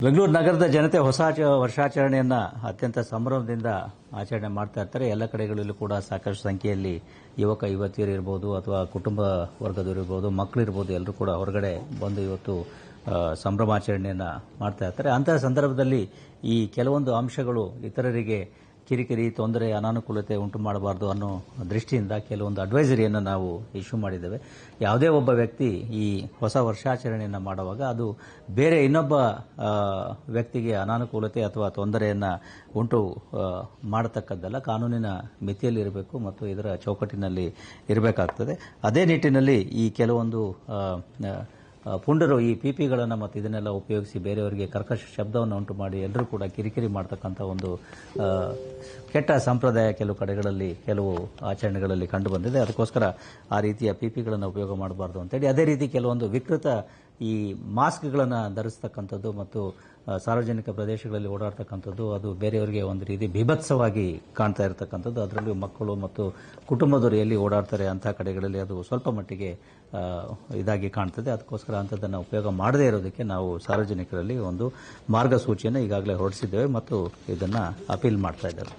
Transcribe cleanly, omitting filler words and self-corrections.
ಬೆಂಗಳೂರು ನಗರದ ಜನತೆ ಹೊಸ ವರ್ಷಾಚರಣೆಯನ್ನ ಅತ್ಯಂತ ಸಂಭ್ರಮದಿಂದ ಆಚರಣೆ ಮಾಡ್ತಾ ಇರ್ತಾರೆ. ಎಲ್ಲ ಕಡೆಗಳಲ್ಲೂ ಕೂಡ ಸಾಕಷ್ಟು ಸಂಖ್ಯೆಯಲ್ಲಿ ಯುವಕ ಯುವತಿಯರು ಇರಬಹುದು ಅಥವಾ ಕುಟುಂಬ ವರ್ಗದವರು ಇರಬಹುದು, ಮಕ್ಕಳು ಇರಬಹುದು, ಎಲ್ಲರೂ ಕೂಡ ಹೊರಗಡೆ ಬಂದು ಇವತ್ತು ಸಂಭ್ರಮಾಚರಣೆಯನ್ನ ಮಾಡ್ತಾ ಇರ್ತಾರೆ. ಅಂತಹ ಸಂದರ್ಭದಲ್ಲಿ ಈ ಕೆಲವೊಂದು ಅಂಶಗಳು ಇತರರಿಗೆ ಕಿರಿಕಿರಿ, ತೊಂದರೆ, ಅನಾನುಕೂಲತೆ ಉಂಟು ಮಾಡಬಾರದು ಅನ್ನೋ ದೃಷ್ಟಿಯಿಂದ ಕೆಲವೊಂದು ಅಡ್ವೈಸರಿಯನ್ನು ನಾವು ಇಶ್ಯೂ ಮಾಡಿದ್ದೇವೆ. ಯಾವುದೇ ಒಬ್ಬ ವ್ಯಕ್ತಿ ಈ ಹೊಸ ವರ್ಷಾಚರಣೆಯನ್ನು ಮಾಡುವಾಗ ಅದು ಬೇರೆ ಇನ್ನೊಬ್ಬ ವ್ಯಕ್ತಿಗೆ ಅನಾನುಕೂಲತೆ ಅಥವಾ ತೊಂದರೆಯನ್ನು ಉಂಟು ಮಾಡತಕ್ಕದ್ದಲ್ಲ, ಕಾನೂನಿನ ಮಿತಿಯಲ್ಲಿ ಇರಬೇಕು ಮತ್ತು ಇದರ ಚೌಕಟ್ಟಿನಲ್ಲಿ ಇರಬೇಕಾಗ್ತದೆ. ಅದೇ ನಿಟ್ಟಿನಲ್ಲಿ ಈ ಕೆಲವೊಂದು ಪುಂಡರು ಈ ಪಿಪಿಗಳನ್ನು ಮತ್ತು ಇದನ್ನೆಲ್ಲ ಉಪಯೋಗಿಸಿ ಬೇರೆಯವರಿಗೆ ಕರ್ಕಶ ಶಬ್ದವನ್ನು ಉಂಟು ಮಾಡಿ ಎಲ್ಲರೂ ಕೂಡ ಕಿರಿಕಿರಿ ಮಾಡ್ತಕ್ಕಂಥ ಒಂದು ಕೆಟ್ಟ ಸಂಪ್ರದಾಯ ಕೆಲವು ಕಡೆಗಳಲ್ಲಿ ಕೆಲವು ಆಚರಣೆಗಳಲ್ಲಿ ಕಂಡು ಬಂದಿದೆ. ಅದಕ್ಕೋಸ್ಕರ ಆ ರೀತಿಯ ಪಿಪಿಗಳನ್ನು ಉಪಯೋಗ ಮಾಡಬಾರ್ದು ಅಂತೇಳಿ, ಅದೇ ರೀತಿ ಕೆಲವೊಂದು ವಿಕೃತ ಈ ಮಾಸ್ಕ್ಗಳನ್ನು ಧರಿಸ್ತಕ್ಕಂಥದ್ದು ಮತ್ತು ಸಾರ್ವಜನಿಕ ಪ್ರದೇಶಗಳಲ್ಲಿ ಓಡಾಡ್ತಕ್ಕಂಥದ್ದು ಅದು ಬೇರೆಯವರಿಗೆ ಒಂದು ರೀತಿ ಬೀಭತ್ಸವಾಗಿ ಕಾಣ್ತಾ ಇರತಕ್ಕಂಥದ್ದು. ಅದರಲ್ಲೂ ಮಕ್ಕಳು ಮತ್ತು ಕುಟುಂಬದವರು ಎಲ್ಲಿ ಓಡಾಡ್ತಾರೆ ಅಂತಹ ಕಡೆಗಳಲ್ಲಿ ಅದು ಸ್ವಲ್ಪ ಮಟ್ಟಿಗೆ ಇದಾಗಿ ಕಾಣ್ತದೆ. ಅದಕ್ಕೋಸ್ಕರ ಅಂಥದ್ದನ್ನು ಉಪಯೋಗ ಮಾಡದೇ ಇರೋದಕ್ಕೆ ನಾವು ಸಾರ್ವಜನಿಕರಲ್ಲಿ ಒಂದು ಮಾರ್ಗಸೂಚಿಯನ್ನು ಈಗಾಗಲೇ ಹೊರಡಿಸಿದ್ದೇವೆ ಮತ್ತು ಇದನ್ನು ಅಪೀಲ್ ಮಾಡ್ತಾ ಇದ್ದೇವೆ.